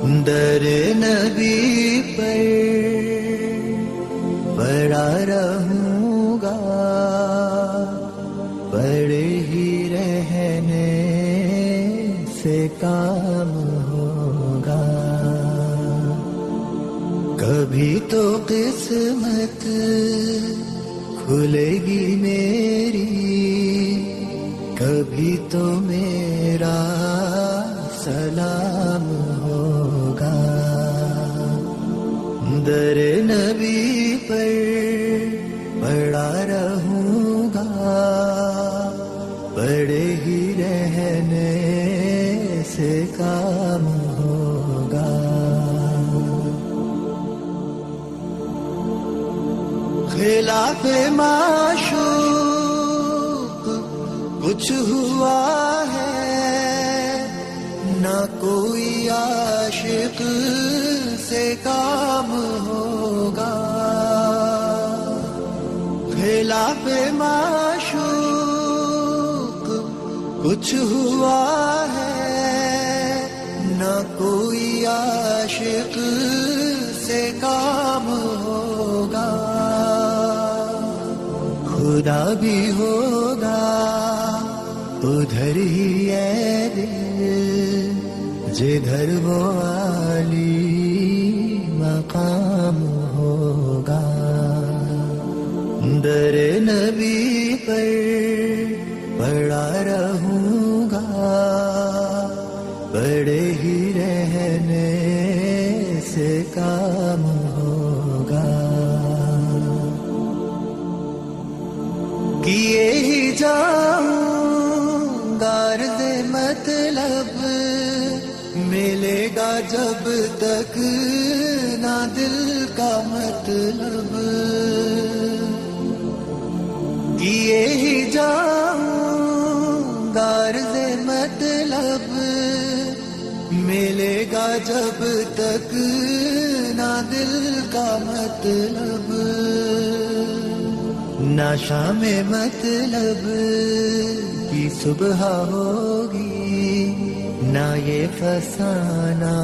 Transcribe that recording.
در نبی پر پڑا رہوں گا، پڑے ہی رہنے سے کام ہوگا. کبھی تو قسمت کھلے گی میری، کبھی تو میرا سلام ہوگا. در نبی پر پڑا رہوں گا، پڑے ہی رہنے سے کام ہوگا. خلاف معشوق کچھ ہوا ہے، نہ کوئی عاشق سے کام ہوگا. خلاف معشوق کچھ ہوا ہے، نہ کوئی عاشق سے کام ہوگا. خدا بھی ہوگا ادھر ہی ہے دل، جدھر وہ عالی مقام ہوگا. در نبی پر پڑا رہوں گا، پڑے ہی رہنے سے کام ہوگا. کیے ہی جاؤں غرض مطلب، ملے گا جب تک نہ دل کا مطلب. کیے ہی جاؤں غرض مطلب، ملے گا جب تک نہ دل کا مطلب. نہ شام مطلب کی صبح ہوگی، نہ یہ فسانہ